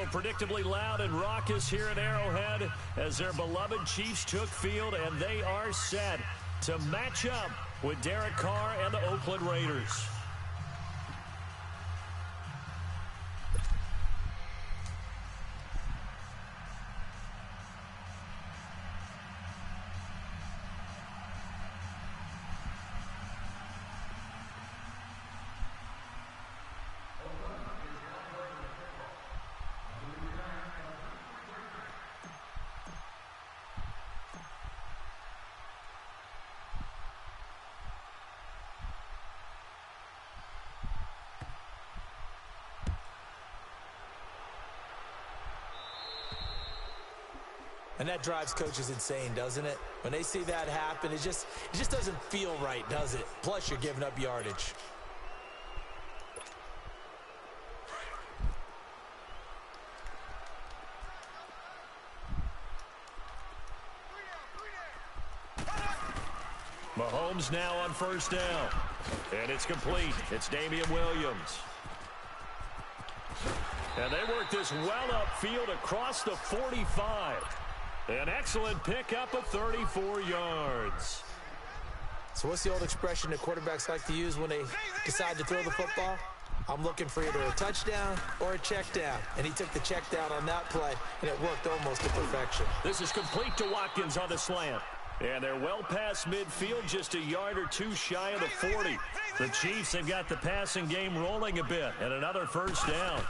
predictably loud and raucous here at Arrowhead as their beloved Chiefs took field, and they are set to match up with Derek Carr and the Oakland Raiders. And that drives coaches insane, doesn't it? When they see that happen, it just doesn't feel right, does it? Plus, you're giving up yardage. Mahomes now on first down. And it's complete. It's Damian Williams. And they work this well upfield across the 45. An excellent pickup of 34 yards. So what's the old expression that quarterbacks like to use when they decide to throw the football? I'm looking for either a touchdown or a check down. And he took the check down on that play, and it worked almost to perfection. This is complete to Watkins on the slant. And they're well past midfield, just a yard or two shy of the 40. The Chiefs have got the passing game rolling a bit, and another first down.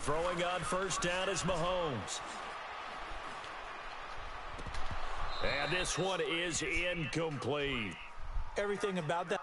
Throwing on first down is Mahomes. And this one is incomplete. Everything about that.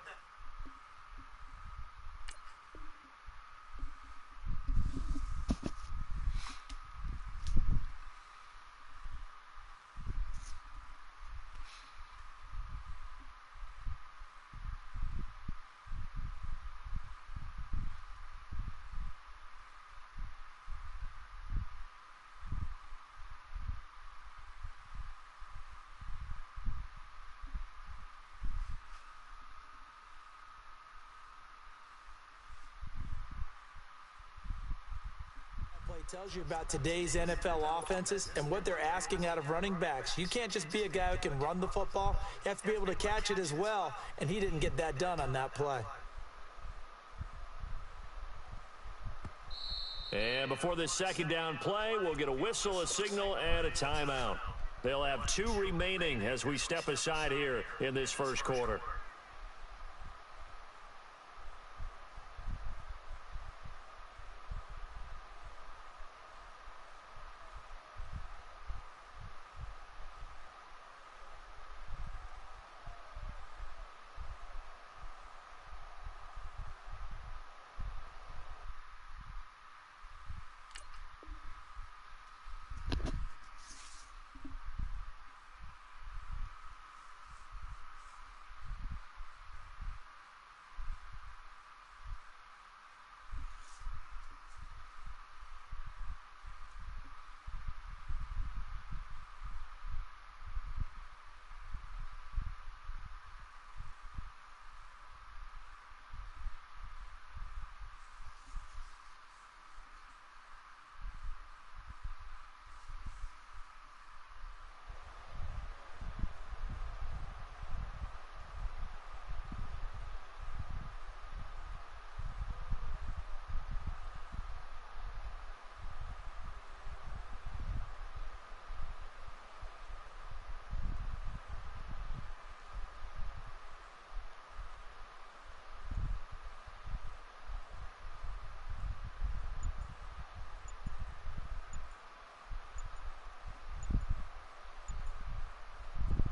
Tells you about today's NFL offenses and what they're asking out of running backs. You can't just be a guy who can run the football. You have to be able to catch it as well, and he didn't get that done on that play. And before this second down play, we'll get a whistle, a signal, and a timeout. They'll have 2 remaining as we step aside here in this first quarter.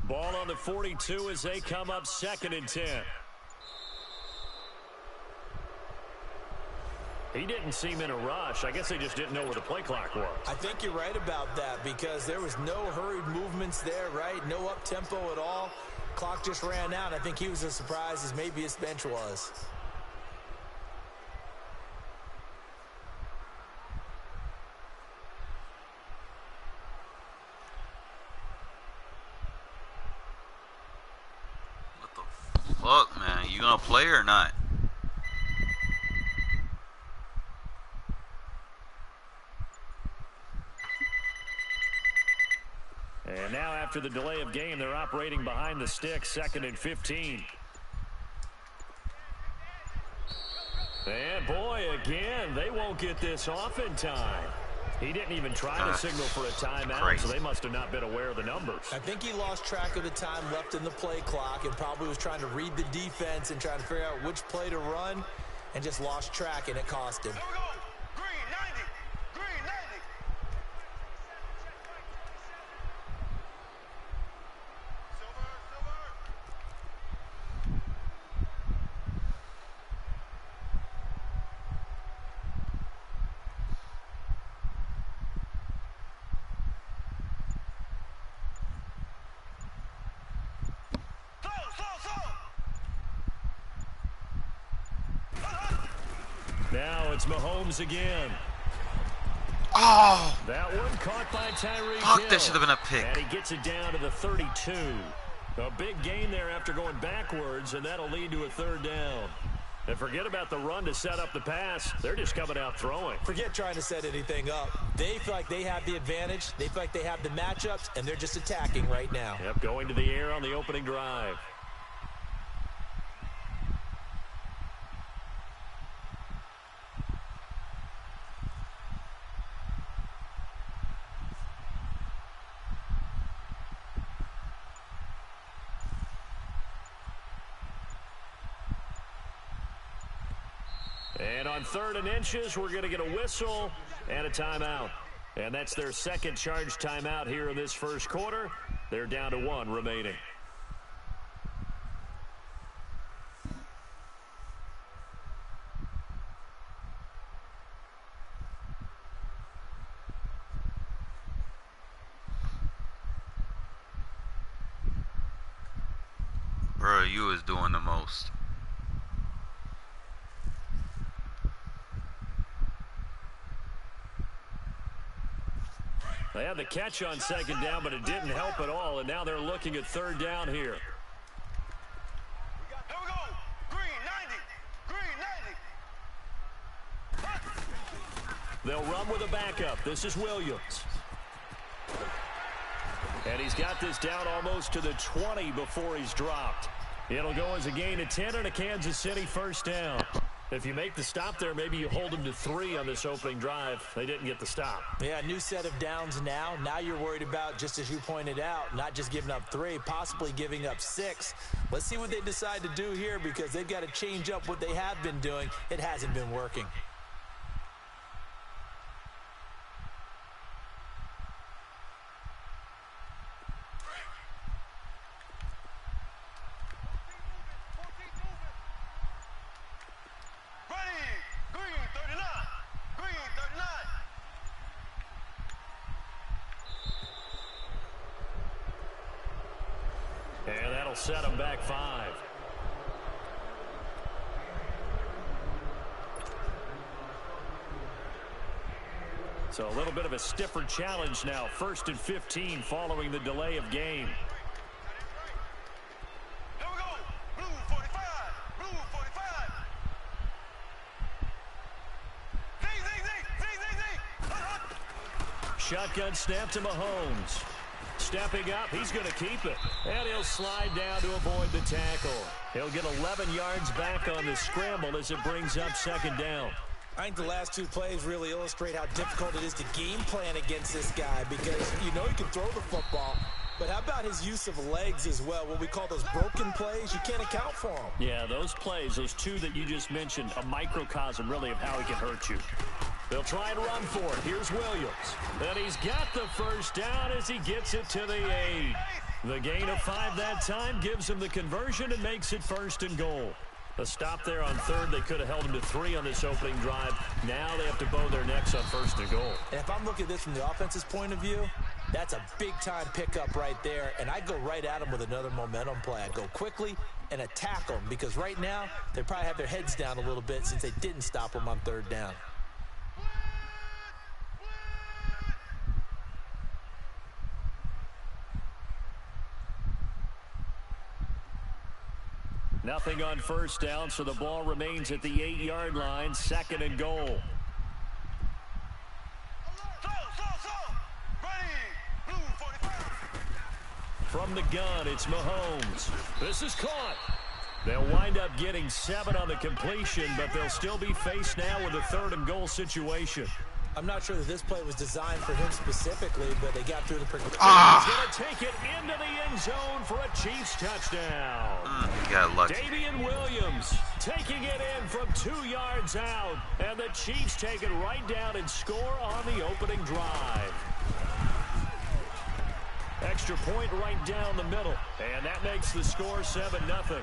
Ball on the 42 as they come up 2nd and 10. He didn't seem in a rush. I guess they just didn't know where the play clock was. I think you're right about that because there was no hurried movements there, right? No up-tempo at all. Clock just ran out. I think he was as surprised as maybe his bench was. Fuck, man, you gonna play or not? And now after the delay of game, they're operating behind the stick, 2nd and 15. And boy, again, they won't get this off in time. He didn't even try to signal for a timeout, so they must have not been aware of the numbers. I think he lost track of the time left in the play clock and probably was trying to read the defense and trying to figure out which play to run and just lost track, and it cost him. Now it's Mahomes again. Oh! That one caught by Tyreek Fuck, Hill. that should have been a pick. And he gets it down to the 32. A big gain there after going backwards, and that'll lead to a 3rd down. And forget about the run to set up the pass. They're just coming out throwing. Forget trying to set anything up. They feel like they have the advantage. They feel like they have the matchups, and they're just attacking right now. Yep, going to the air on the opening drive. And on 3rd and inches, we're going to get a whistle and a timeout. And that's their 2nd charge timeout here in this 1st quarter. They're down to 1 remaining. Bro, you was doing the most. They had the catch on 2nd down, but it didn't help at all, and now they're looking at 3rd down here. Here we go. Green 90. They'll run with a backup. This is Williams. And he's got this down almost to the 20 before he's dropped. It'll go as a gain of 10 and a Kansas City 1st down. If you make the stop there, maybe you hold them to 3 on this opening drive. They didn't get the stop. Yeah, new set of downs now. Now you're worried about, just as you pointed out, not just giving up 3, possibly giving up 6. Let's see what they decide to do here, because they've got to change up what they have been doing. It hasn't been working. And that'll set them back 5. So a little bit of a stiffer challenge now. 1st and 15 following the delay of game. Here we go. Blue 45. Blue 45. Zing. Shotgun snap to Mahomes. Stepping up, he's going to keep it. And he'll slide down to avoid the tackle. He'll get 11 yards back on the scramble as it brings up 2nd down. I think the last 2 plays really illustrate how difficult it is to game plan against this guy, because you know he can throw the football, but how about his use of legs as well? What we call those broken plays, you can't account for them. Yeah, those plays, those 2 that you just mentioned, a microcosm really of how he can hurt you. They'll try and run for it. Here's Williams. And he's got the 1st down as he gets it to the 8. The gain of 5 that time gives him the conversion and makes it 1st and goal. A stop there on 3rd. They could have held him to 3 on this opening drive. Now they have to bow their necks on 1st and goal. And if I'm looking at this from the offense's point of view, that's a big-time pickup right there. And I go right at him with another momentum play. I go quickly and attack them, because right now they probably have their heads down a little bit since they didn't stop him on 3rd down. Nothing on 1st down, so the ball remains at the 8-yard line, 2nd and goal. Ready. Blue 45. From the gun, it's Mahomes. This is caught. They'll wind up getting 7 on the completion, but they'll still be faced now with a 3rd and goal situation. I'm not sure that this play was designed for him specifically, but they got through the progression. He's going to take it into the end zone for a Chiefs touchdown. He got lucky. Damian Williams taking it in from 2 yards out, and the Chiefs take it right down and score on the opening drive. Extra point right down the middle, and that makes the score 7-0.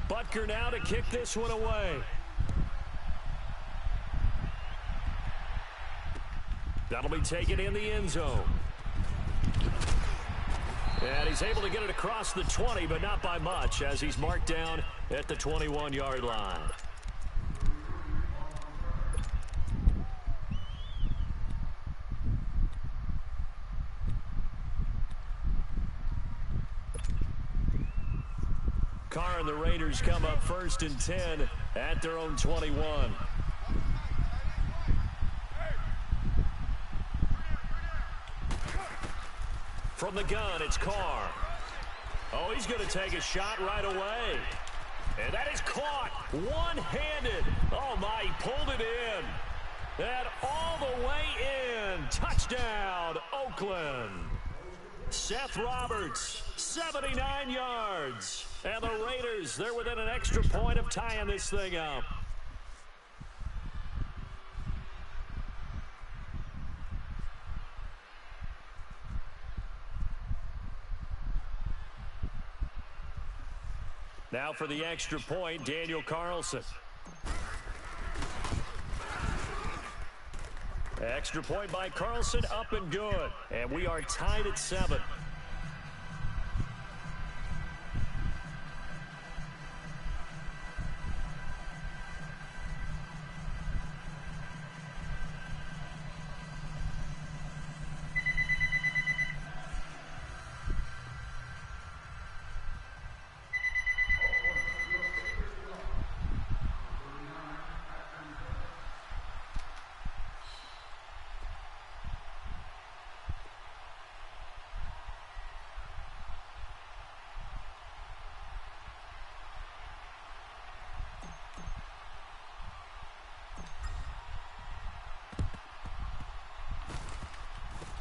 Butker now to kick this one away. That'll be taken in the end zone. And he's able to get it across the 20, but not by much, as he's marked down at the 21-yard line. Carr and the Raiders come up 1st and 10 at their own 21. From the gun, it's Carr. Oh, he's going to take a shot right away. And that is caught one-handed. Oh, my, he pulled it in. And all the way in. Touchdown, Oakland. Seth Roberts, 79 yards. And the Raiders, they're within an extra point of tying this thing up. Now for the extra point, Daniel Carlson. Extra point by Carlson, up and good. And we are tied at 7.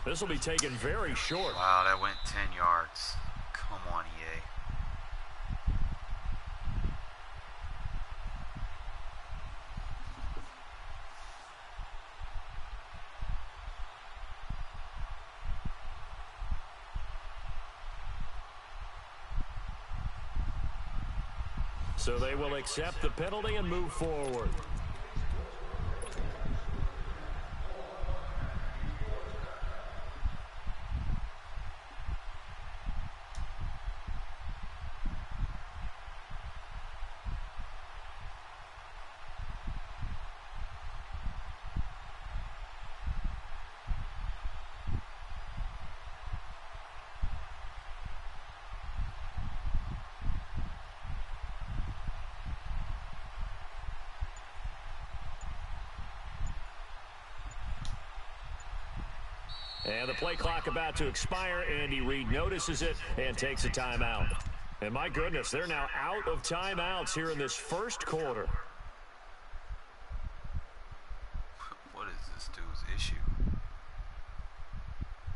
This will be taken very short. Wow, that went 10 yards. Come on, EA. So they will accept the penalty and move forward. And the play clock about to expire. Andy Reid notices it and takes a timeout. And my goodness, they're now out of timeouts here in this first quarter. What is this dude's issue?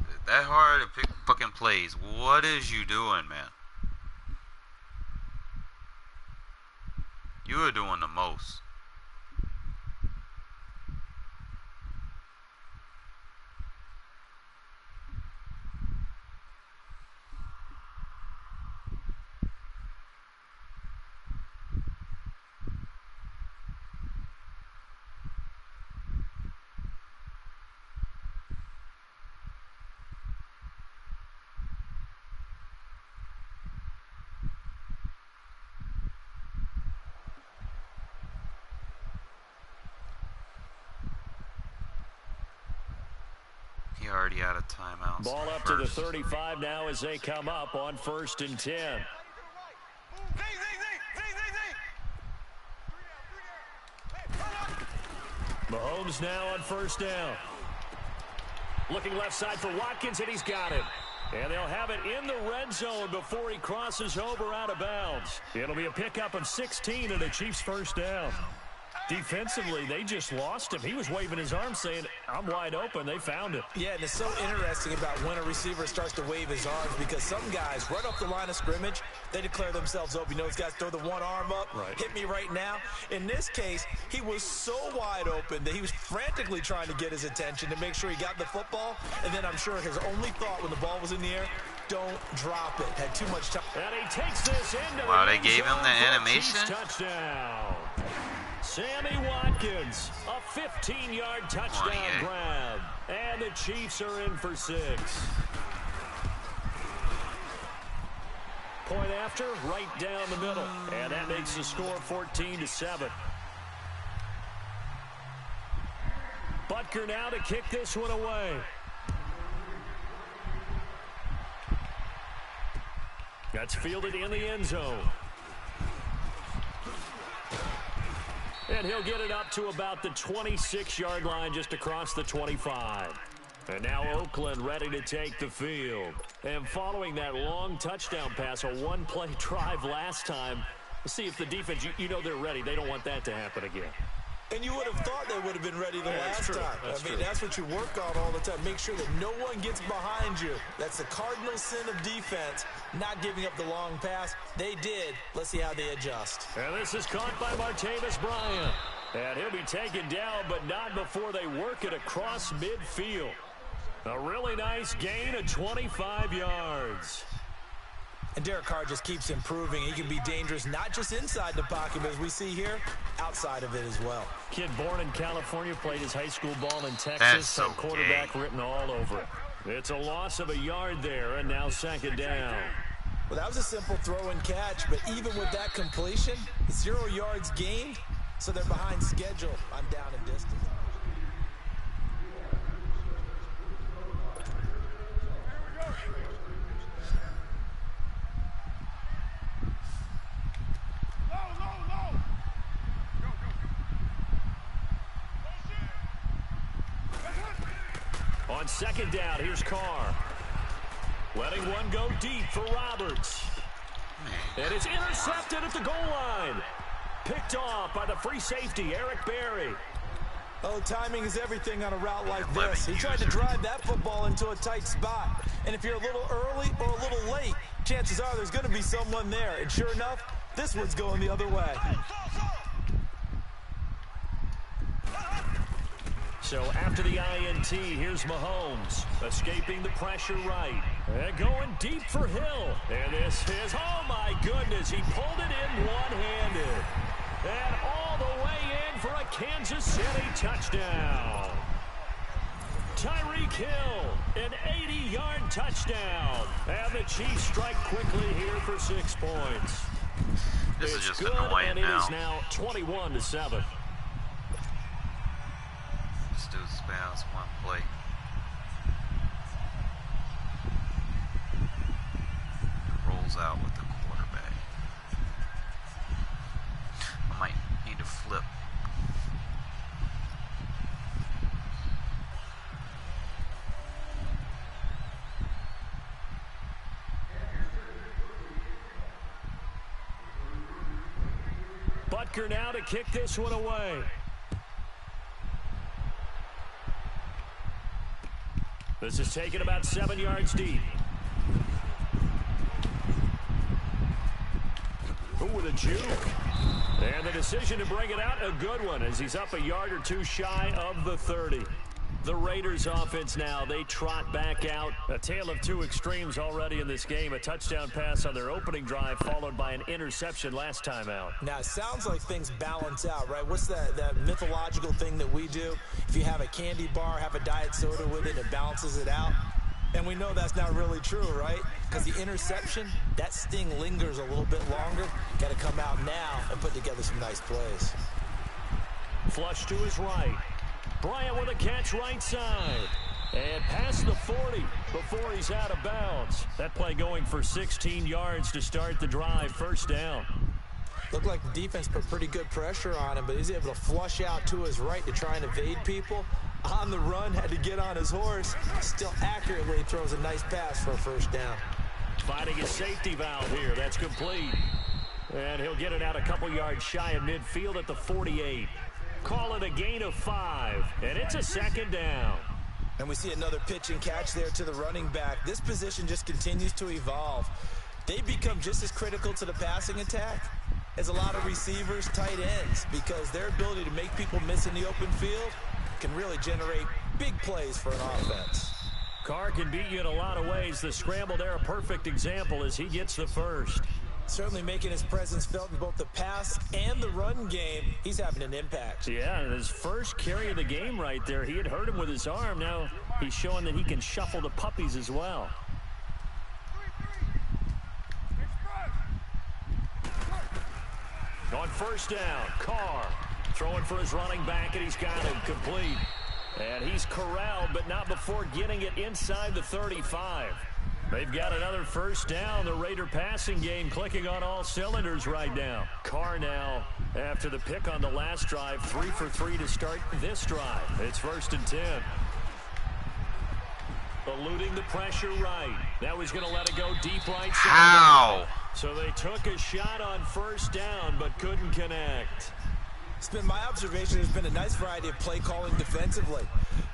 Is it that hard to pick fucking plays? What is you doing, man? You are doing the most. He already out of timeouts. Ball up to the 35 now as they come up on 1st and 10. Mahomes now on 1st down. Looking left side for Watkins, and he's got it. And they'll have it in the red zone before he crosses over out of bounds. It'll be a pickup of 16 and a Chiefs 1st down. Defensively, they just lost him. He was waving his arms saying, I'm wide open. They found it. Yeah, and it's so interesting about when a receiver starts to wave his arms because some guys, right off the line of scrimmage, they declare themselves open. You know, those guys throw the one arm up, hit me right now. In this case, he was so wide open that he was frantically trying to get his attention to make sure he got the football. And then I'm sure his only thought when the ball was in the air, don't drop it. Had too much time. And he takes this into Wow, the they gave him the animation? Touchdown. Sammy Watkins, a 15-yard touchdown grab. And the Chiefs are in for 6. Point after, right down the middle. And that makes the score 14-7. Butker now to kick this one away. That's fielded in the end zone. And he'll get it up to about the 26-yard line just across the 25. And now Oakland ready to take the field. And following that long touchdown pass, a one-play drive last time, let's see if the defense, you know they're ready. They don't want that to happen again. And you would have thought they would have been ready the last time. That's what you work on all the time. Make sure that no one gets behind you. That's the cardinal sin of defense, not giving up the long pass. They did. Let's see how they adjust. And this is caught by Martavis Bryant. And he'll be taken down, but not before they work it across midfield. A really nice gain of 25 yards. And Derek Carr just keeps improving. He can be dangerous not just inside the pocket, but as we see here, outside of it as well. Kid born in California, played his high school ball in Texas. That's so had quarterback written all over it. It's a loss of a yard there, and now 2nd down. Well, that was a simple throw and catch, but even with that completion, 0 yards gained, so they're behind schedule on down and distance. On 2nd down, here's Carr. Letting one go deep for Roberts. And it's intercepted at the goal line. Picked off by the free safety, Eric Berry. Oh, timing is everything on a route like this. He tried to drive that football into a tight spot. And if you're a little early or a little late, chances are there's going to be someone there. And sure enough, this one's going the other way. So after the INT, here's Mahomes, escaping the pressure right. And going deep for Hill. And this is, oh my goodness, he pulled it in one-handed. And all the way in for a Kansas City touchdown. Tyreek Hill, an 80-yard touchdown. And the Chiefs strike quickly here for 6 points. This It's is just good, annoying and now. it is now 21-7. Just do spans one play. Rolls out with the quarterback. I might need to flip. Butker now to kick this one away. This is taken about 7 yards deep. Ooh, with a juke. And the decision to bring it out, a good one, as he's up a yard or two shy of the 30. The Raiders offense now, they trot back out. A tale of two extremes already in this game. A touchdown pass on their opening drive, followed by an interception last time out. Now, it sounds like things balance out, right? What's that mythological thing that we do? If you have a candy bar, have a diet soda with it, it balances it out. And we know that's not really true, right? Because the interception, that sting lingers a little bit longer. Got to come out now and put together some nice plays. Flush to his right. Bryant with a catch right side. And past the 40 before he's out of bounds. That play going for 16 yards to start the drive. First down. Looked like the defense put pretty good pressure on him, but he's able to flush out to his right to try and evade people. On the run, had to get on his horse. Still accurately throws a nice pass for a first down. Finding a safety valve here. That's complete. And he'll get it out a couple yards shy of midfield at the 48. Call it a gain of 5, and it's a second down. And we see another pitch and catch there to the running back. This position just continues to evolve. They become just as critical to the passing attack as a lot of receivers, tight ends, because their ability to make people miss in the open field can really generate big plays for an offense. Carr can beat you in a lot of ways. The scramble there, a perfect example as he gets the first. Certainly making his presence felt in both the pass and the run game. He's having an impact. Yeah, and his first carry of the game right there. He had hurt him with his arm. Now he's showing that he can shuffle the puppies as well. On first down, Carr throwing for his running back, and he's got him complete. And he's corralled, but not before getting it inside the 35. They've got another first down. The Raider passing game clicking on all cylinders right now. Carr now, after the pick on the last drive, 3 for 3 to start this drive. It's 1st and 10. Eluding the pressure right. Now he's going to let it go deep right side. How? So they took a shot on first down, but couldn't connect. It's been my observation there's been a nice variety of play calling defensively.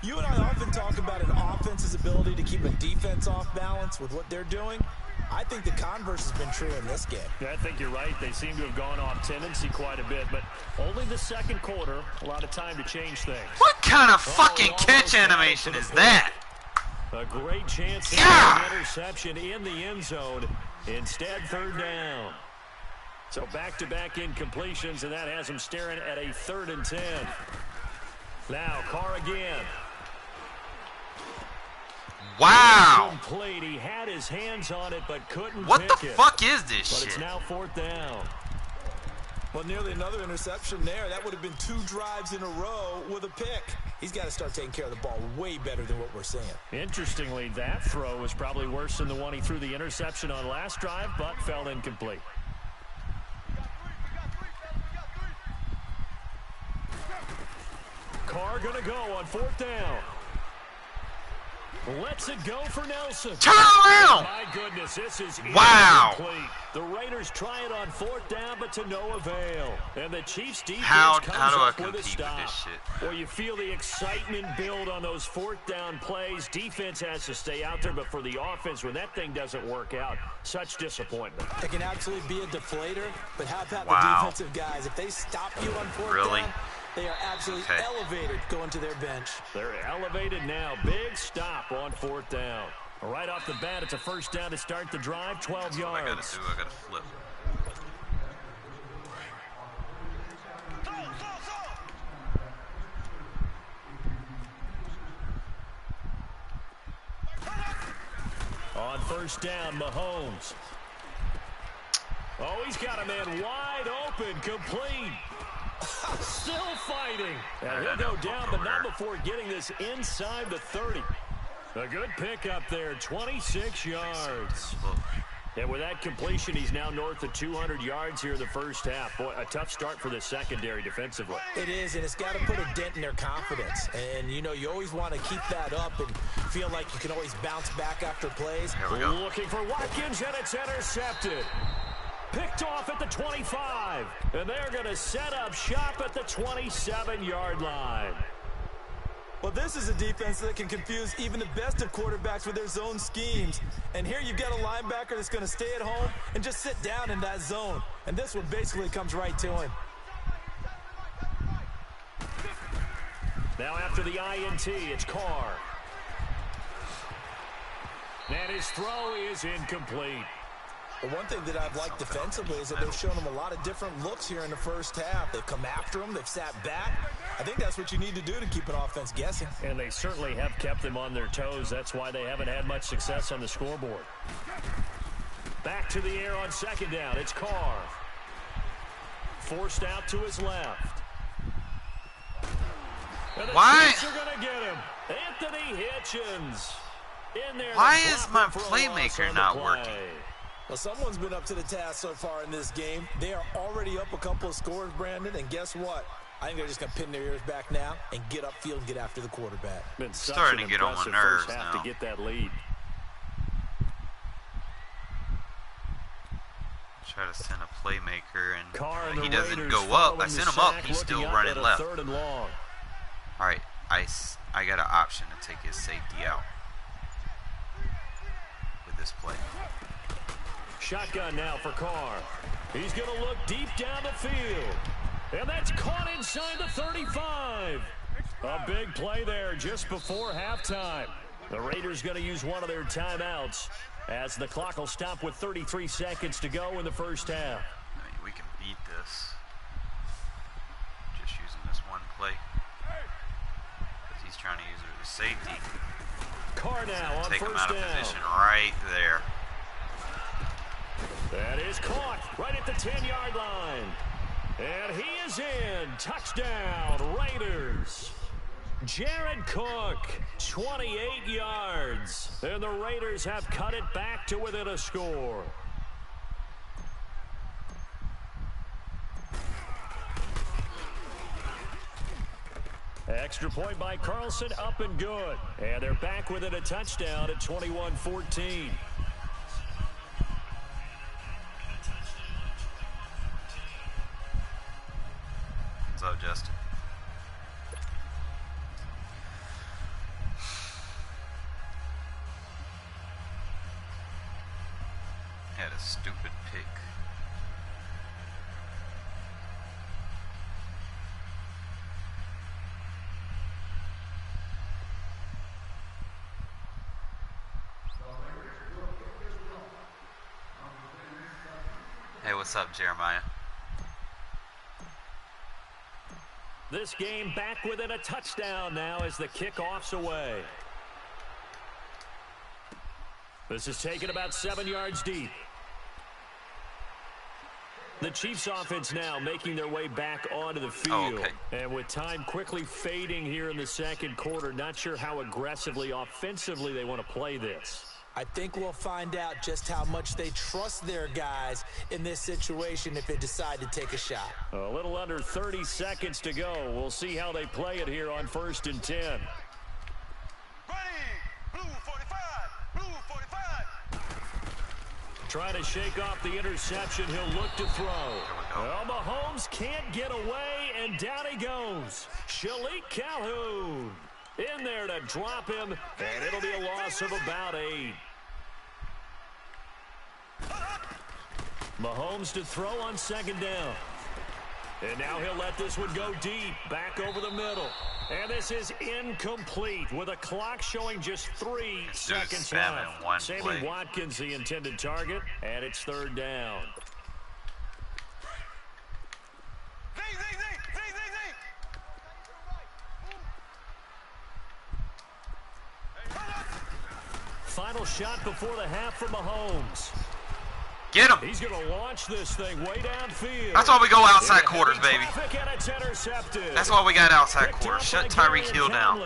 You and I often talk about an offense's ability to keep a defense off balance with what they're doing. I think the converse has been true in this game. Yeah, I think you're right. They seem to have gone off tendency quite a bit, but only the second quarter, a lot of time to change things. What kind of fucking catch animation is that? A great chance to get an interception in the end zone. Instead, 3rd down. So back-to-back incompletions, and that has him staring at a 3rd and 10. Now, Carr again. Wow. Complete. He had his hands on it, but couldn't What pick the it. fuck is this But shit? it's now 4th down. Well, nearly another interception there. That would have been 2 drives in a row with a pick. He's got to start taking care of the ball way better than what we're seeing. Interestingly, that throw was probably worse than the one he threw the interception on last drive, but fell incomplete. Carr going to go on 4th down. Lets it go for Nelson. Turn around! My goodness, this is Wow. incomplete. The Raiders try it on 4th down, but to no avail. And the Chiefs defense How comes do I up with a compete with stop. this shit? Well, you feel the excitement build on those 4th down plays. Defense has to stay out there, but for the offense, when that thing doesn't work out, such disappointment. It can absolutely be a deflator, but how about Wow. the defensive guys? If they stop you on 4th Really? down, they are absolutely elevated going to their bench. They're elevated now. Big stop on 4th down. Right off the bat, it's a first down to start the drive, 12 yards. I gotta do, I gotta flip. On first down, Mahomes. Oh, he's got a man wide open, complete. Still fighting. And he'll go down, but not before getting this inside the 30. A good pickup there, 26 yards. And with that completion, he's now north of 200 yards here in the first half. Boy, a tough start for the secondary defensively. It is, and it's got to put a dent in their confidence. And, you know, you always want to keep that up and feel like you can always bounce back after plays. Here we go. Looking for Watkins, and it's intercepted. Picked off at the 25. And they're going to set up shop at the 27-yard line. Well, this is a defense that can confuse even the best of quarterbacks with their zone schemes. And here you've got a linebacker that's going to stay at home and just sit down in that zone. And this one basically comes right to him. Now after the INT, it's Carr. And his throw is incomplete. But one thing that I've liked defensively is that they've shown him a lot of different looks here in the first half. They've come after him. They've sat back. I think that's what you need to do to keep an offense guessing. And they certainly have kept them on their toes. That's why they haven't had much success on the scoreboard. Back to the air on second down. It's Carr. Forced out to his left. And the Why? Chiefs are going to get him. Anthony Hitchens. In there. Why is my playmaker not working? Well, someone's been up to the task so far in this game. They are already up a couple of scores, Brandon, and guess what? I think they're just going to pin their ears back now and get upfield and get after the quarterback. Been starting to get on my nerves now. now. To get that lead. Try to send a playmaker, and he the doesn't Raiders go up. I following sent the him up. sack, He's still looking up running at a left. 3rd and long. All right, I got an option to take his safety out with this play. Shotgun now for Carr. He's going to look deep down the field. And that's caught inside the 35. A big play there just before halftime. The Raiders going to use one of their timeouts as the clock will stop with 33 seconds to go in the first half. I mean, we can beat this just using this one play. Because he's trying to use it as safety. Carr now on Take him first out of down. position right there. That is caught right at the 10-yard line. And he is in. Touchdown, Raiders. Jared Cook, 28 yards. And the Raiders have cut it back to within a score. Extra point by Carlson, up and good. And they're back within a touchdown at 21-14. What's up, Justin? Had a stupid pick. Hey, what's up, Jeremiah? This game back within a touchdown now as the kickoff's away. This is taken about 7 yards deep. The Chiefs offense now making their way back onto the field. Oh, okay. And with time quickly fading here in the second quarter, not sure how aggressively, offensively they want to play this. I think we'll find out just how much they trust their guys in this situation if they decide to take a shot. A little under 30 seconds to go. We'll see how they play it here on 1st and 10. Ready. Blue 45. Blue 45. Trying to shake off the interception. He'll look to throw. Well, Mahomes can't get away, and down he goes. Shalik Calhoun in there to drop him, and it'll be a loss of about 8. Mahomes to throw on 2nd down. And now he'll let this one go deep, back over the middle. And this is incomplete with a clock showing just 3 seconds left. Sammy Watkins, the intended target, and it's 3rd down. Final shot before the half for Mahomes. Get him. He's going to launch this thing way downfield. That's why we go outside quarters, baby. That's why we got outside quarters. Shut Tyreek Hill down.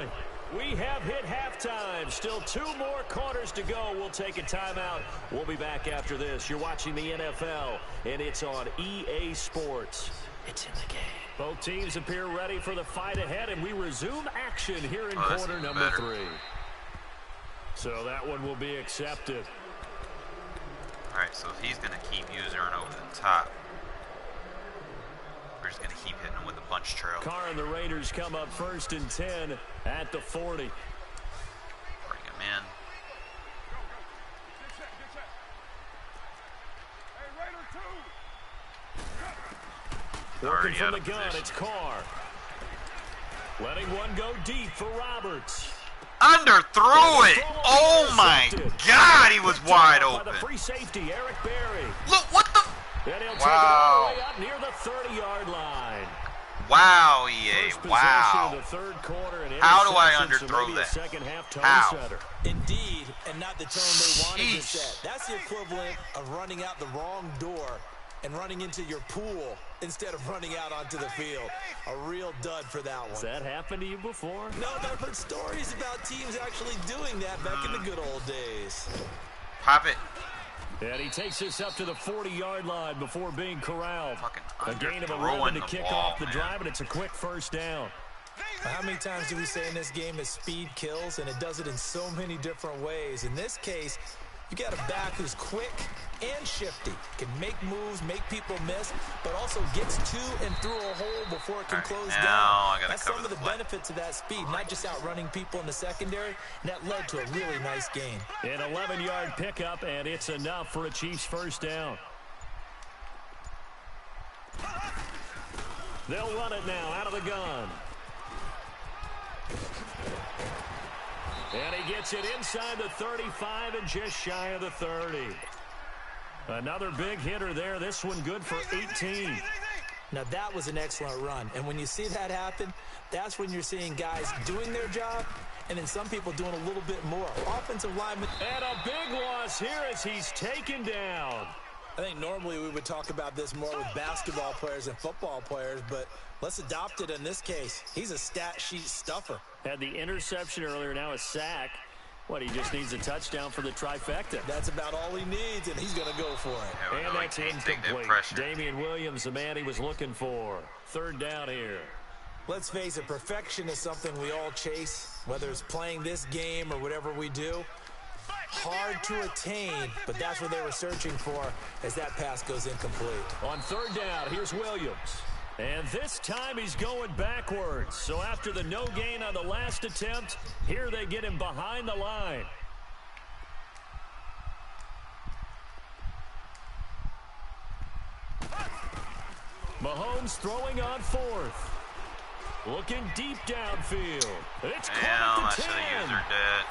We have hit halftime. Still 2 more quarters to go. We'll take a timeout. We'll be back after this. You're watching the NFL, and it's on EA Sports. It's in the game. Both teams appear ready for the fight ahead, and we resume action here in quarter number 3. So that one will be accepted. All right, so if he's going to keep using it over the top, we're just going to keep hitting him with a bunch trail. Carr and the Raiders come up 1st and 10 at the 40. Bring him in. Working from the gun, it's Carr. Letting one go deep for Roberts. Underthrew it. Oh my God, he was wide open. The free safety, Eric Berry. Look, what the? And he'll take it all the way up near the 30-yard line. Wow, EA. Wow. The 3rd quarter and how do I underthrow that? How? Indeed, and not the tone they wanted to set. That's the equivalent of running out the wrong door and running into your pool instead of running out onto the field. A real dud for that one. Has that happened to you before? No, but I've heard stories about teams actually doing that back in the good old days. Pop it. And he takes this up to the 40-yard line before being corralled. Fucking A gain of underthrowing 11 to the kick ball, off the man. drive, and it's a quick first down. How many times do we say in this game that speed kills, and it does it in so many different ways? In this case, you got a back who's quick and shifty, can make moves, make people miss, but also gets to and through a hole before it can close now down. I gotta That's cover some of the the flat. benefits of that speed, not just outrunning people in the secondary, and that led to a really nice gain. An 11-yard pickup, and it's enough for a Chiefs first down. They'll run it now out of the gun. And he gets it inside the 35 and just shy of the 30. Another big hitter there. This one good for 18. Now, that was an excellent run. And when you see that happen, that's when you're seeing guys doing their job and then some people doing a little bit more. Offensive linemen. And a big loss here as he's taken down. I think normally we would talk about this more with basketball players and football players, but let's adopt it in this case. He's a stat sheet stuffer. Had the interception earlier, now a sack. What, he just needs a touchdown for the trifecta. That's about all he needs, and he's going to go for it. Yeah, we And know he that's can't take that incomplete. pressure. Damian Williams, the man he was looking for. Third down here. Let's face it, perfection is something we all chase, whether it's playing this game or whatever we do. Hard to attain, but that's what they were searching for as that pass goes incomplete. On third down, here's Williams. And this time he's going backwards. So after the no gain on the last attempt, here they get him behind the line. Mahomes throwing on fourth. Looking deep downfield. It's Damn, caught I at the should 10. have used her dead.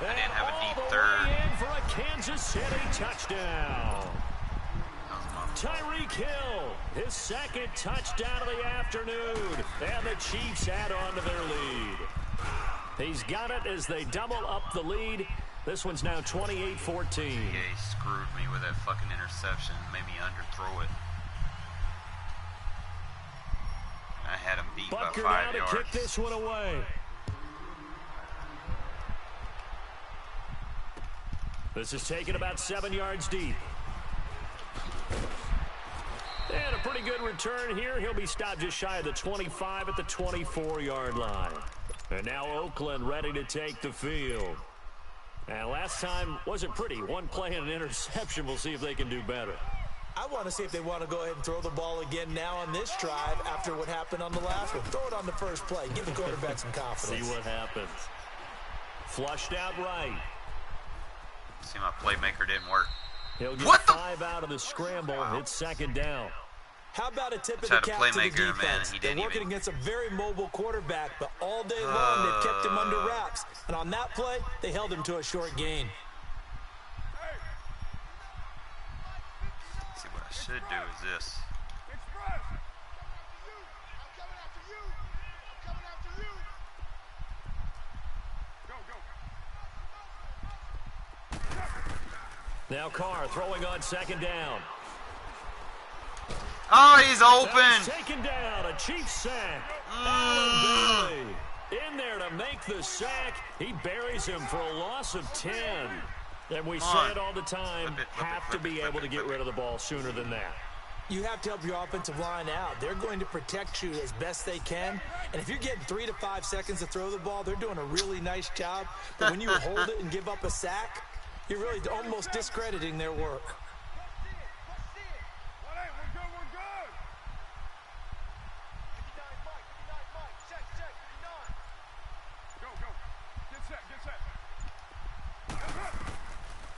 I didn't have a And deep all the third. way in for a Kansas City touchdown. That was my fault. Tyreek Hill, his second touchdown of the afternoon, and the Chiefs add on to their lead. He's got it as they double up the lead. This one's now 28-14. Yeah, he screwed me with that fucking interception. Made me underthrow it. I had him beat by Butker 5 now to yards. kick this one away. This is taken about 7 yards deep. And a pretty good return here. He'll be stopped just shy of the 25 at the 24-yard line. And now Oakland ready to take the field. And last time wasn't pretty. One play and an interception. We'll see if they can do better. I want to see if they want to go ahead and throw the ball again now on this drive after what happened on the last one. Throw it on the first play. Give the quarterback some confidence. See what happens. Flushed out right. See, my playmaker didn't work. He'll get What the- 5 out of the scramble. It's second down. How about a tip of Tried the to cap to the playmaker, man, defense? he They're didn't working even- against a very mobile quarterback, but all day long they've kept him under wraps. And on that play, they held him to a short gain. See, what I should do is this. Express! I'm coming after you! I'm coming after you! Go, go. Now Carr throwing on second down. Oh, he's open. That's taken down. A Chiefs sack. Allen Bailey in there to make the sack. He buries him for a loss of 10. And we say it all the time, Flip it, have to flip be it, able to get flip rid of the ball sooner than that. You have to help your offensive line out. They're going to protect you as best they can. And if you're getting 3 to 5 seconds to throw the ball, they're doing a really nice job. But when you hold it and give up a sack, you're really almost discrediting their work.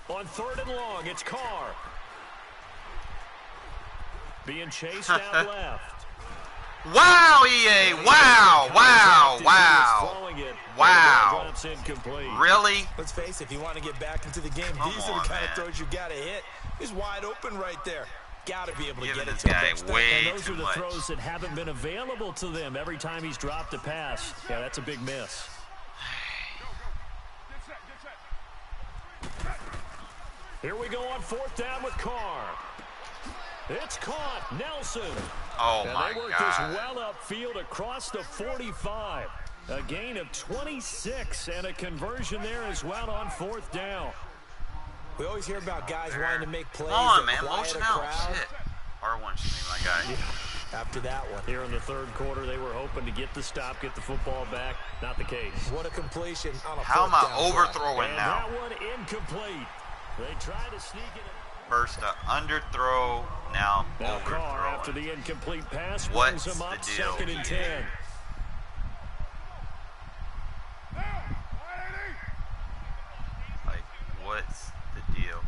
On third and long, it's Carr. Being chased out left. Wow, EA. Wow, wow, wow. Throwing it. Wow. Drops incomplete. Really? Let's face it, if you want to get back into the game, Come these are on, the kind man. of throws you got to hit. He's wide open right there. Got to be able to Giving get it this to him. guy next time. way And those too are the much. throws that haven't been available to them every time he's dropped a pass. Yeah, that's a big miss. Here we go on fourth down with Carr. It's caught. Nelson. Oh, and my they worked God. this well upfield across the 45. A gain of 26 and a conversion there as well on 4th down. We always hear about guys wanting to make plays. Come on, that man. quiet Motion a out. crowd. Shit. R1 should be my guy. After that one. Here in the 3rd quarter, they were hoping to get the stop, get the football back. Not the case. What a completion on a How am I 4th down overthrowing And now? that one incomplete. They tried to sneak it. First underthrow, now Now Carr, after overthrowing. the incomplete pass, What's brings them up the deal 2nd and here? 10. Like, what's the deal?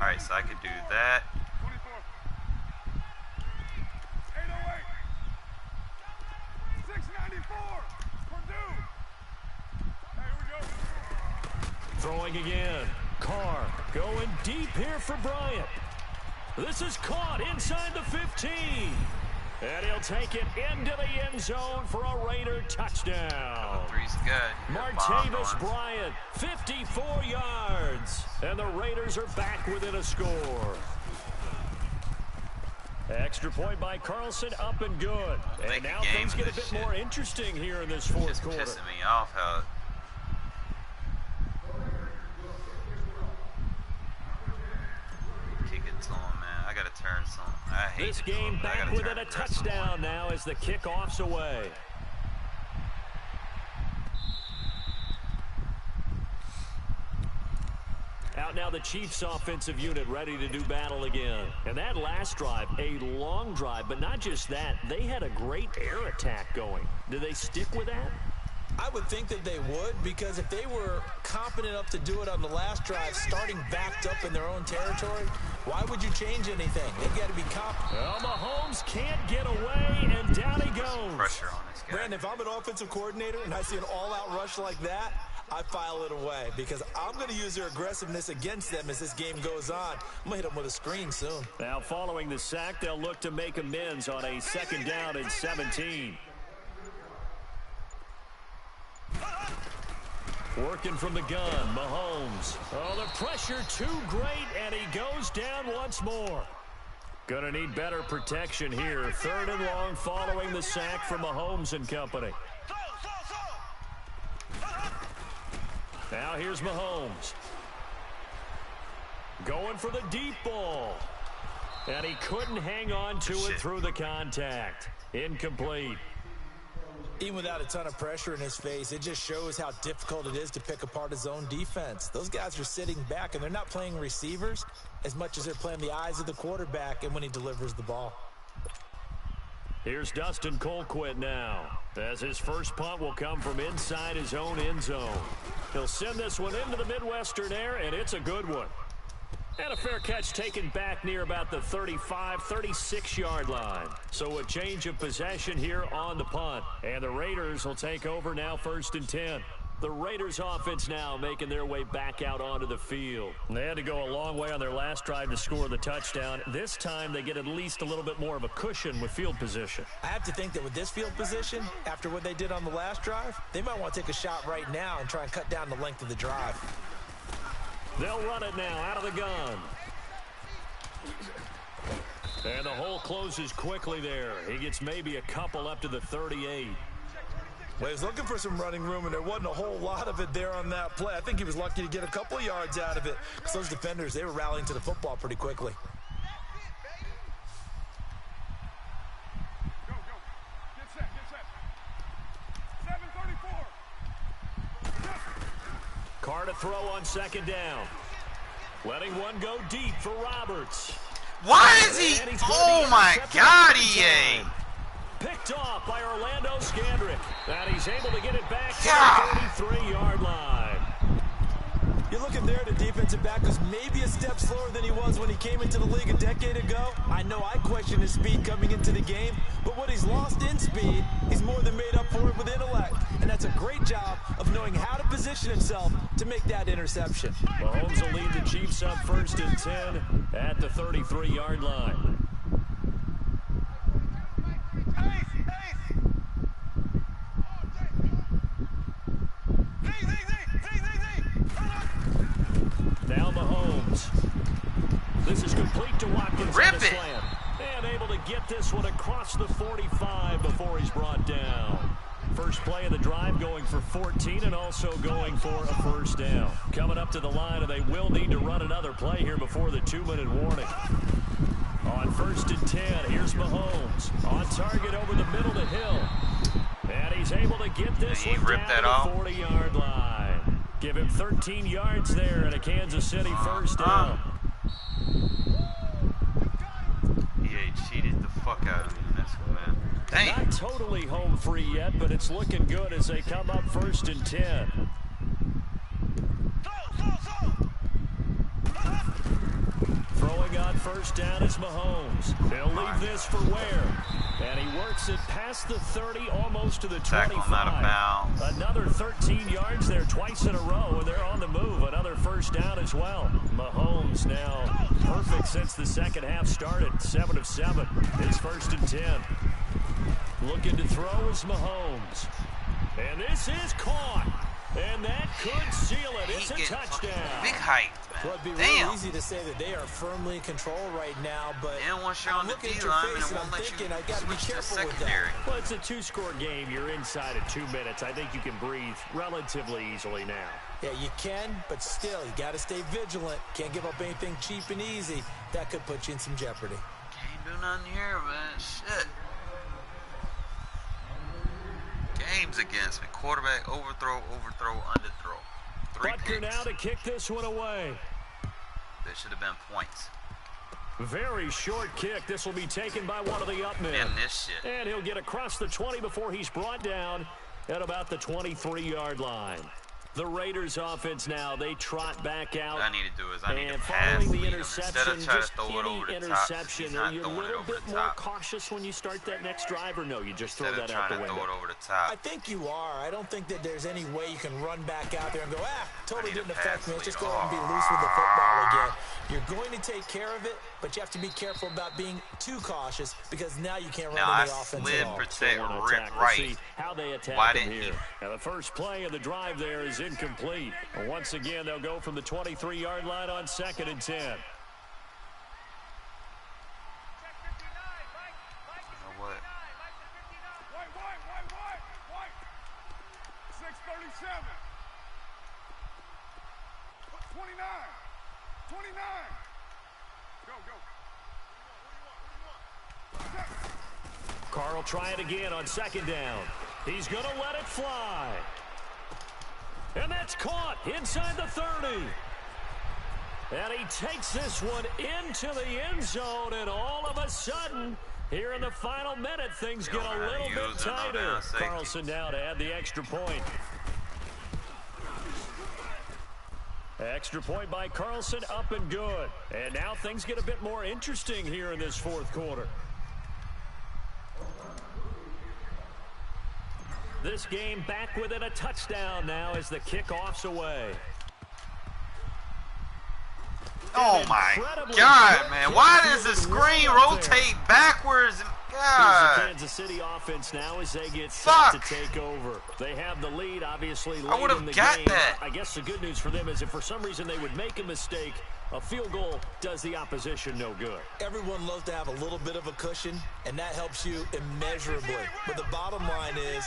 Alright, so I could do that. 694. Purdue. Hey, here we go. Throwing again. Carr going deep here for Bryant. This is caught inside the 15. And he'll take it into the end zone for a Raider touchdown. Three's good. Martavis Bryant, 54 yards. And the Raiders are back within a score. Extra point by Carlson, up and good. And now things get a bit more interesting here in this 4th quarter. Pissing me off how... Kick it to him, man. I gotta turn some. I hate This it. game I back gotta within turn a the rest of them touchdown on. now as the kickoff's away. Out now the Chiefs offensive unit ready to do battle again. And that last drive, a long drive, but not just that, they had a great air attack going. Do they stick with that? I would think that they would, because if they were confident enough to do it on the last drive, starting backed up in their own territory, why would you change anything? They've got to be confident. Well, Mahomes can't get away, and down he goes. Pressure on this guy. Brandon, if I'm an offensive coordinator and I see an all-out rush like that, I file it away, because I'm going to use their aggressiveness against them as this game goes on. I'm going to hit them with a screen soon. Now following the sack, they'll look to make amends on a 2nd down and 17. Working from the gun, Mahomes. Oh, the pressure too great, and he goes down once more. Gonna need better protection here. 3rd and long following the sack from Mahomes and company. Now here's Mahomes. Going for the deep ball. And he couldn't hang on to it through the contact. Incomplete. Even without a ton of pressure in his face, it just shows how difficult it is to pick apart his own defense. Those guys are sitting back, and they're not playing receivers as much as they're playing the eyes of the quarterback and when he delivers the ball. Here's Dustin Colquitt now, as his first punt will come from inside his own end zone. He'll send this one into the Midwestern air, and it's a good one. And a fair catch taken back near about the 35, 36-yard line. So a change of possession here on the punt. And the Raiders will take over now 1st and 10. The Raiders offense now making their way back out onto the field. They had to go a long way on their last drive to score the touchdown. This time they get at least a little bit more of a cushion with field position. I have to think that with this field position, after what they did on the last drive, they might want to take a shot right now and try and cut down the length of the drive. They'll run it now out of the gun. And the hole closes quickly there. He gets maybe a couple up to the 38. Well, he was looking for some running room, and there wasn't a whole lot of it there on that play. I think he was lucky to get a couple of yards out of it, because those defenders, they were rallying to the football pretty quickly. Go, go. Get set, get set. 734. Carr to throw on 2nd down. Letting one go deep for Roberts. Why is he? And he's gonna Oh be my intercepted God, every EA. time. Picked off by Orlando Scandrick. And he's able to get it back to God. the 33-yard line. You're looking there at a defensive back who's maybe a step slower than he was when he came into the league a decade ago. I know I questioned his speed coming into the game, but what he's lost in speed, he's more than made up for it with intellect. And that's a great job of knowing how to position himself to make that interception. Mahomes will lead the Chiefs up 1st and 10 at the 33-yard line. Now Mahomes. This is complete to Watkins. Rip on the it. slant. to get this one across the 45 before he's brought down. First play of the drive going for 14 and also going for a first down. Coming up to the line, and they will need to run another play here before the 2-minute warning. On 1st and 10, here's Mahomes. On target over the middle to Hill. And he's able to get this one down to the 40-yard line. Give him 13 yards there and a Kansas City first down. EA cheated the fuck out of me in this one, man. Dang. Not totally home free yet, but it's looking good as they come up 1st and 10. Throwing on first down is Mahomes. He'll leave this for Ware. And he works it past the 30, almost to the 25. Out of bounds. Another 13 yards there twice in a row, and they're on the move. Another first down as well. Mahomes now perfect since the second half started. 7 of 7. It's 1st and 10. Looking to throw is Mahomes. And this is caught. And that could seal it. It's a touchdown. Big height, man. Well, it'd be Damn. really easy to say that they are firmly in control right now, but They don't want you on I'm the looking at D your line, face and it and I'm won't let you thinking I got to be switch to the careful with secondary. that. Well, it's a 2-score game. You're inside of 2 minutes. I think you can breathe relatively easily now. Yeah, you can, but still, you got to stay vigilant. Can't give up anything cheap and easy. That could put you in some jeopardy. Can't do nothing here, man. Shit. Games against me. Quarterback, overthrow, underthrow. 3 Butker picks. now to kick this one away. There should have been points. Very short kick. This will be taken by one of the up men. In this shit. And he'll get across the 20 before he's brought down at about the 23-yard line. The Raiders offense now, they trot back out. What I need to do is I need to And pass following lead the him interception, instead of trying to just throw it any over the top. interception, He's are not you a throwing it little over bit the more top. cautious when you start that next drive, or no, you just throw Instead of that out trying the to window? throw it over the I top. think you are. I don't think that there's any way you can run back out there and go, totally I need didn't a affect pass me. Let's just lead. go out and be loose with the football again. You're going to take care of it, but you have to be careful about being too cautious because now you can't run Now any I offense slid, at all. protect, We'll rip attack. We'll see right. how they attack Why him didn't here. he? Now the first play of the drive there is incomplete. And once again, they'll go from the 23-yard line on 2nd and 10. You know what? White. 637. 29. Go. Carl try it again on 2nd down. He's going to let it fly. And that's caught inside the 30. And he takes this one into the end zone, and all of a sudden, here in the final minute, things get a little bit tighter. Carlson now to add the extra point. Extra point by Carlson, up and good. And now things get a bit more interesting here in this 4th quarter. This game back within a touchdown now as the kickoff's away. Oh my God, man. Why does the screen rotate backwards? Here's God. the Kansas City offense now as they get set to take over. They have the lead, obviously, late in the game. I guess the good news for them is if for some reason they would make a mistake, a field goal does the opposition no good. Everyone loves to have a little bit of a cushion, and that helps you immeasurably. But the bottom line is,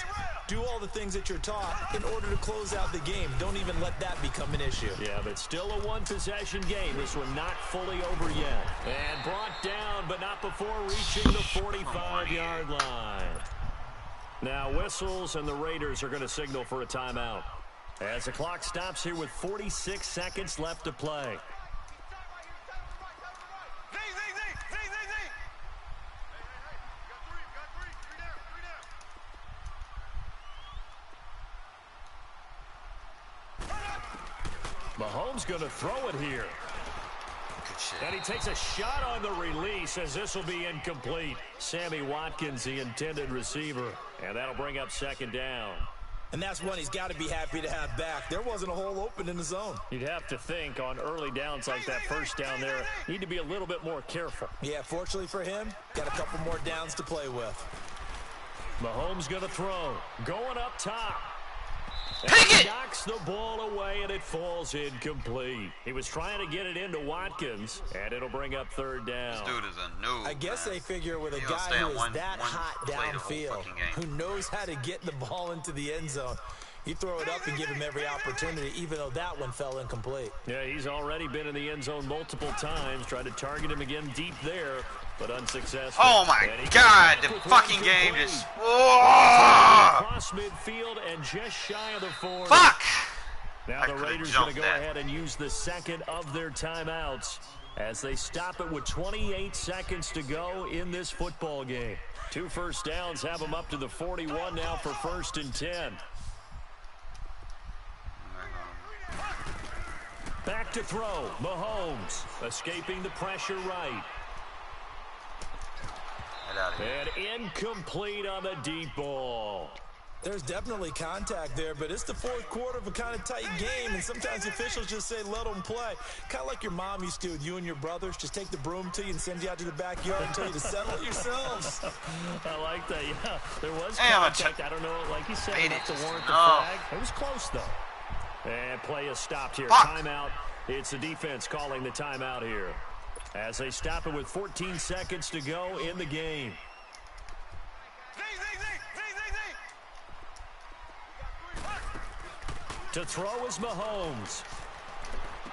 do all the things that you're taught in order to close out the game. Don't even let that become an issue. Yeah, but still a one-possession game. This one not fully over yet. And brought down, but not before reaching the 45-yard line. Now whistles, and the Raiders are going to signal for a timeout. As the clock stops here with 46 seconds left to play. Mahomes going to throw it here. Good shit. And he takes a shot on the release as this will be incomplete. Sammy Watkins, the intended receiver. And that'll bring up 2nd down. And that's one he's got to be happy to have back. There wasn't a hole open in the zone. You'd have to think on early downs like that first down there, need to be a little bit more careful. Yeah, fortunately for him, got a couple more downs to play with. Mahomes going to throw. Going up top. Pick He it! knocks the ball away, and it falls incomplete. He was trying to get it into Watkins, and it'll bring up third down. This dude is a noob. I guess man. they figure with a He gonna guy stay who on is one that hot play the whole downfield, fucking game. who knows how to get the ball into the end zone, you throw it up and give him every opportunity, even though that one fell incomplete. Yeah, he's already been in the end zone multiple times, tried to target him again deep there, but unsuccessful. Oh my And he God, the comes up with fucking one game complete. just. Oh! Across midfield and just shy of the 40. Fuck! Now I the could've Raiders going to jumped go that. ahead and use the second of their timeouts as they stop it with 28 seconds to go in this football game. 2 first downs have them up to the 41 now for 1st and 10. Back to throw. Mahomes escaping the pressure right. Get out of here. And incomplete on the deep ball. There's definitely contact there, but it's the fourth quarter of a kind of tight game, and sometimes the officials just say, let them play. Kind of like your mom used to with you and your brothers. Just take the broom to you and send you out to the backyard and tell you to settle it yourselves. I like that, yeah. There was Damn, contact. I don't know, like you said, enough to warrant the No. flag. It was close, though. And play is stopped here. Fuck. Timeout. It's the defense calling the timeout here as they stop it with 14 seconds to go in the game. To throw is Mahomes.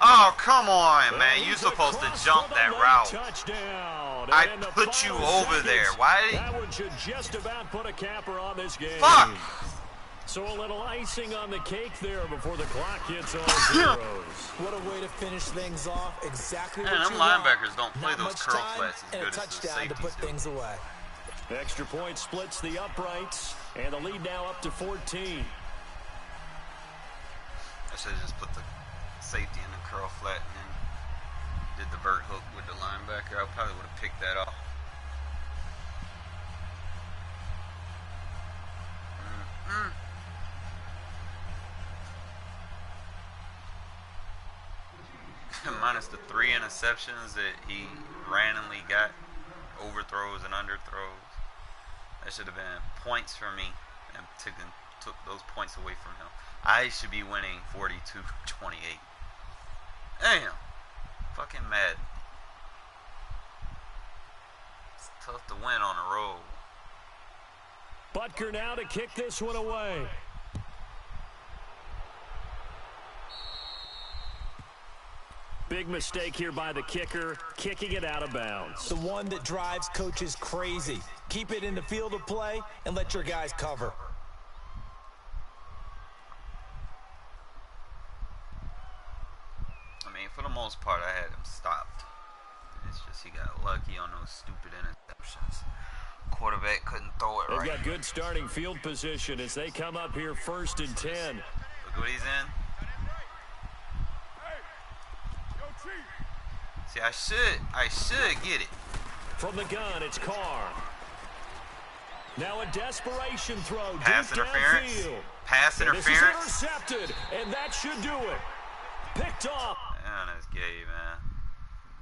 Oh, come on, man. And You're he's supposed to across jump for the that late route. Touchdown. I And in the put you final over there. seconds, Why? That one should just about put a capper on this game. Fuck! So a little icing on the cake there before the clock hits all zeros. What a way to finish things off. Exactly Man, what them you want. linebackers don't play Not those much curl time flats as and good a as the touchdown to safeties put do. things away. Extra point splits the uprights, and the lead now up to 14. I should have just put the safety in the curl flat and then did the vert hook with the linebacker. I probably would have picked that off. Minus the 3 interceptions that he randomly got, overthrows and underthrows. That should have been points for me and took those points away from him. I should be winning 42-28. Damn. Fucking mad. It's tough to win on the road. Butker now to kick this one away. Big mistake here by the kicker, kicking it out of bounds. The one that drives coaches crazy. Keep it in the field of play and let your guys cover. I mean, for the most part, I had him stopped. It's just he got lucky on those stupid interceptions. Quarterback couldn't throw it They've right. got good starting field position as they come up here 1st and 10. Look what he's in. See, I should get it. From the gun, it's Carr. Now a desperation throw. Pass deep interference. downfield. Pass And this is interference. intercepted, and that should do it. Picked off. Man, that's gay, man.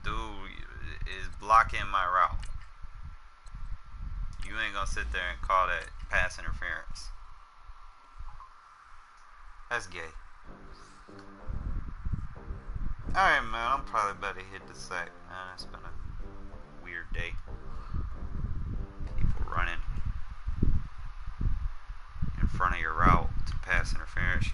Dude is blocking my route. You ain't gonna sit there and call that pass interference. That's gay. Alright, man, I'm probably about to hit the sack, man. It's been a weird day. People running in front of your route to pass interference. You